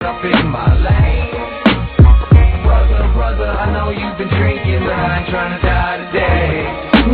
Up in my lane. Brother, I know you've been drinking, but I ain't trying to die today.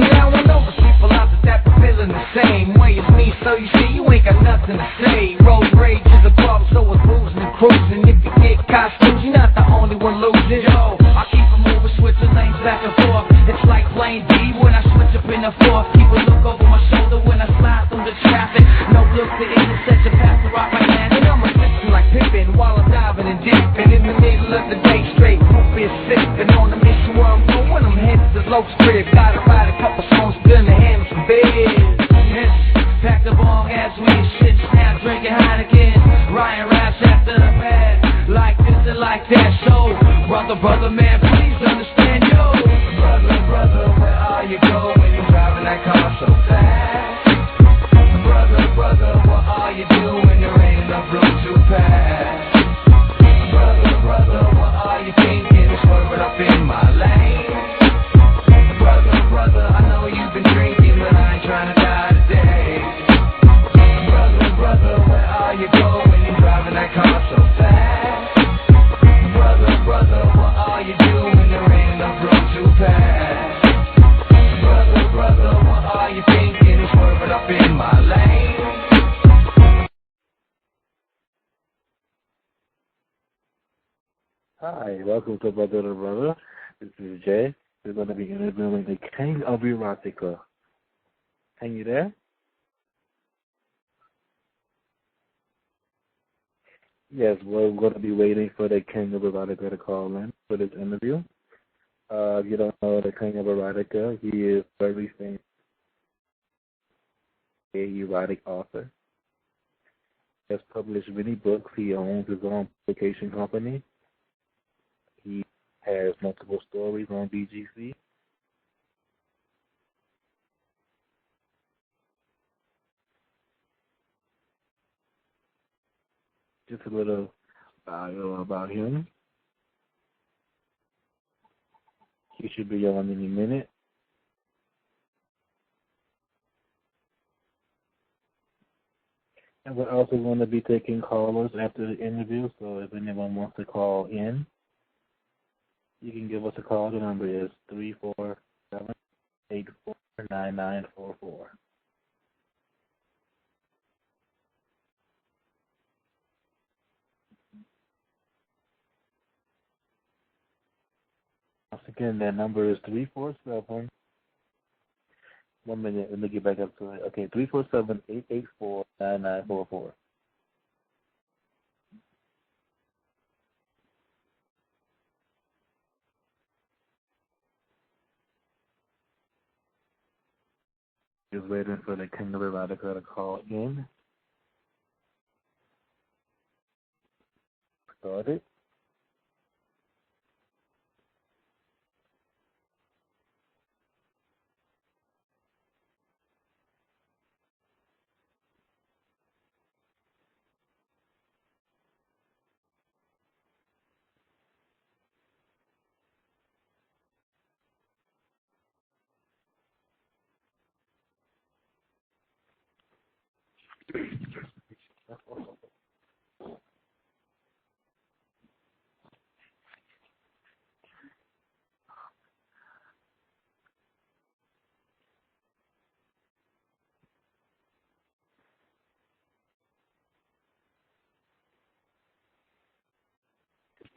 Now I know there's people out there that be feeling the same way as me, so you see, you ain't got nothing to say. Road rage is a problem, so it's boozing and cruising. If you get caught snooze, you're not the only one losing. Yo, I keep it moving, switching lanes back and forth. It's like playing D when I switch up in the fourth. Keep a look over my shoulder when I slide through the traffic. No look to intersection, past the rock I land. And I'm assisting like Pippin while I'm diving and dipping. In the middle of the day, straight whooping, sipping. On the mission where I'm going, I'm headed to Lowe's crib. Gotta ride a couple songs, done to handle some biz. Yes, pack the bong as we shit now, drinking Heineken. Ryan raps after the bad, like this and like that. So, brother, man, please understand, yo. Brother, where are you going? You're driving that car so fast. Brother, what are you doing? There ain't enough room to pass. Brother, what are you thinking? Swerving up in my lane. Brother, I know you've been drinking, but I ain't trying to die today. Brother, where are you going? You're driving that car so fast. Brother, what are you doing? There ain't enough room to pass. Brother, what are you thinking? Swerving up in my lane. Hi, welcome to Brother to Brother. This is Jay. We're going to be interviewing the King of Erotica. Hang you there? Yes, we're going to be waiting for the King of Erotica to call in for this interview. If you don't know the King of Erotica, he is very famous, a erotic author. He has published many books. He owns his own publication company. He has multiple stories on BGC. Just a little bio about him. He should be on any minute. And we're also going to be taking callers after the interview, so if anyone wants to call in, you can give us a call. The number is 347-884-9944. Once again, that number is 347. 1 minute, let me get back up to it. Okay, 347-884-9944. Just waiting for the King of Erotica to call in. Started.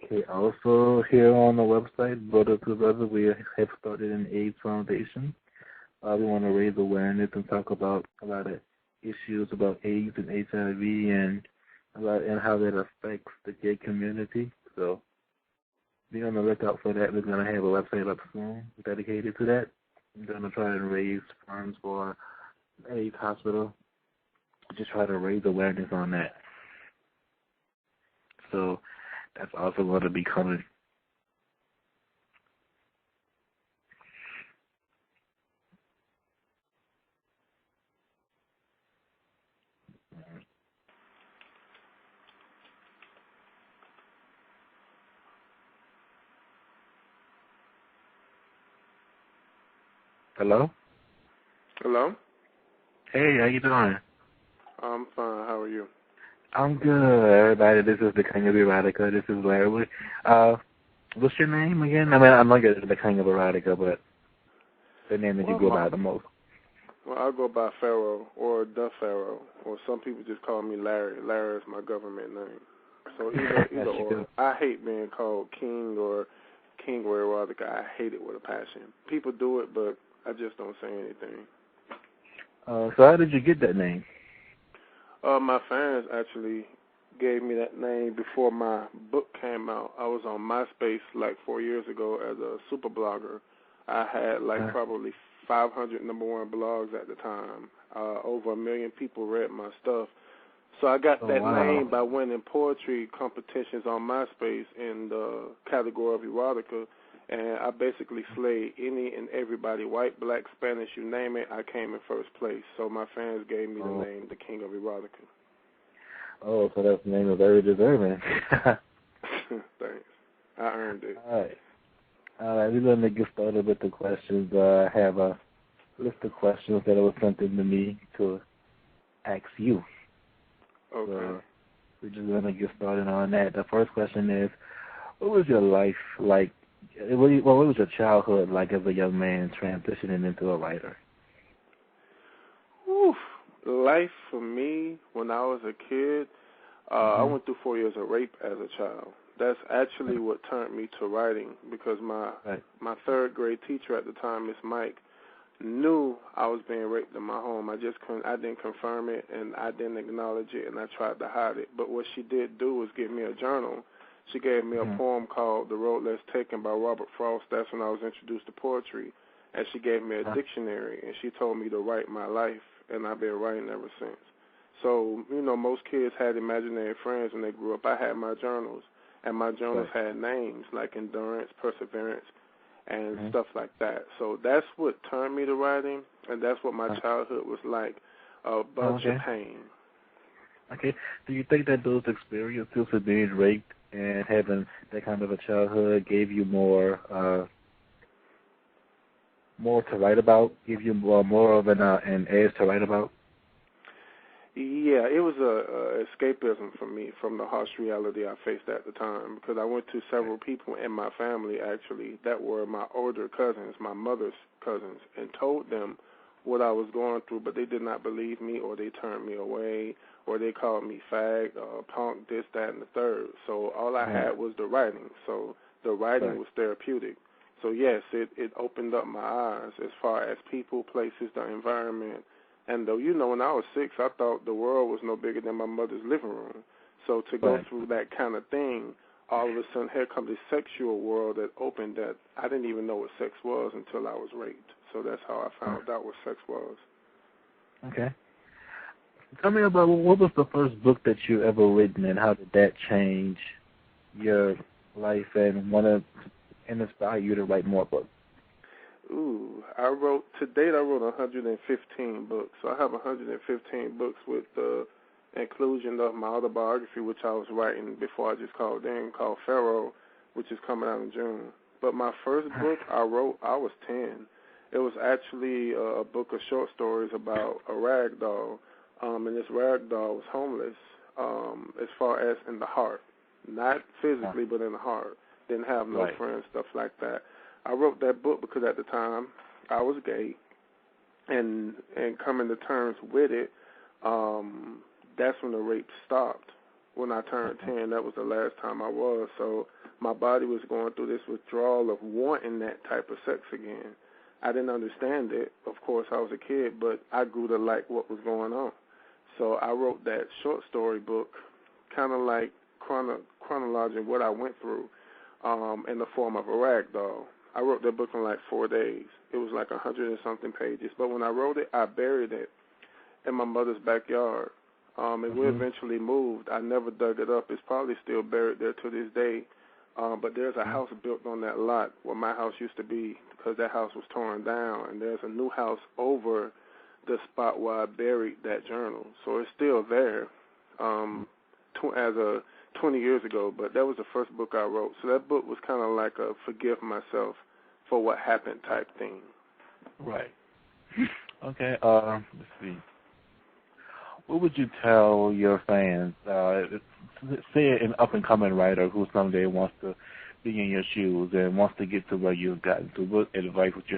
Okay, also here on the website, Brother to Brother, we have started an AIDS Foundation. We want to raise awareness and talk about a lot of issues about AIDS and HIV and how that affects the gay community. So be on the lookout for that. We're going to have a website up soon dedicated to that. I'm going to try and raise funds for AIDS hospital. Just try to raise awareness on that. So that's also going to be coming. Hello? Hello? Hey, how you doing? I'm fine. How are you? I'm good, everybody. This is the King of Erotica. This is Larry. What's your name again? I mean, I'm not good at the King of Erotica, but the name that you go by the most. Well, I go by Pharaoh or the Pharaoh, or some people just call me Larry. Larry is my government name. So either or. I hate being called King or Erotica. I hate it with a passion. People do it, but I just don't say anything. So how did you get that name? My fans actually gave me that name before my book came out. I was on MySpace like 4 years ago as a super blogger. I had probably 500 number one blogs at the time. Over 1 million people read my stuff. So I got that name by winning poetry competitions on MySpace in the category of erotica. And I basically slayed any and everybody, white, black, Spanish, you name it, I came in first place. So my fans gave me the name, the King of Erotica. Oh, so that's the name of very deserving. Thanks. I earned it. All right, we're going to get started with the questions. I have a list of questions that was sent in to me to ask you. Okay. So we're just going to get started on that. The first question is, what was your life like? What was your childhood like as a young man transitioning into a writer? Oof. Life for me, when I was a kid, I went through 4 years of rape as a child. That's actually what turned me to writing, because my third grade teacher at the time, Miss Mike, knew I was being raped in my home. I didn't confirm it, and I didn't acknowledge it, and I tried to hide it. But what she did do was give me a journal. She gave me a poem called The Road Less Taken by Robert Frost. That's when I was introduced to poetry. And she gave me a dictionary, and she told me to write my life, and I've been writing ever since. So, most kids had imaginary friends when they grew up. I had my journals, and my journals had names like endurance, perseverance, and stuff like that. So that's what turned me to writing, and that's what my childhood was like, a bunch of pain. Okay. Do you think that those experiences of being raped and having that kind of a childhood gave you more to write about, give you more of an edge to write about? Yeah, it was a escapism for me from the harsh reality I faced at the time, because I went to several people in my family, actually, that were my older cousins, my mother's cousins, and told them what I was going through, but they did not believe me, or they turned me away, or they called me fag, punk, this, that, and the third. So all I had was the writing. So the writing was therapeutic. So, yes, it opened up my eyes as far as people, places, the environment. And though, when I was 6, I thought the world was no bigger than my mother's living room. So to go through that kind of thing, all of a sudden here comes this sexual world that opened that I didn't even know what sex was until I was raped. So that's how I found out what sex was. Okay. Tell me about, what was the first book that you ever written, and how did that change your life and inspire you to write more books? Ooh, to date I wrote 115 books. So I have 115 books with the inclusion of my autobiography, which I was writing before I just called Pharaoh, which is coming out in June. But my first book I wrote, I was 10. It was actually a book of short stories about a rag doll. And this rag doll was homeless as far as in the heart. Not physically, but in the heart. Didn't have no friends, stuff like that. I wrote that book because at the time I was gay, and coming to terms with it, that's when the rape stopped. When I turned 10, that was the last time I was. So my body was going through this withdrawal of wanting that type of sex again. I didn't understand it. Of course, I was a kid, but I grew to like what was going on. So I wrote that short story book, kind of like chronologizing what I went through in the form of a rag doll. I wrote that book in like 4 days. It was like 100 and something pages. But when I wrote it, I buried it in my mother's backyard. And we eventually moved. I never dug it up. It's probably still buried there to this day. But there's a house built on that lot where my house used to be, because that house was torn down. And there's a new house over the spot where I buried that journal. So it's still there as a 20 years ago, but that was the first book I wrote. So that book was kind of like a forgive myself for what happened type thing. Right. Okay, let's see. what would you tell your fans? Say an up-and-coming writer who someday wants to be in your shoes and wants to get to where you've gotten to. What advice would you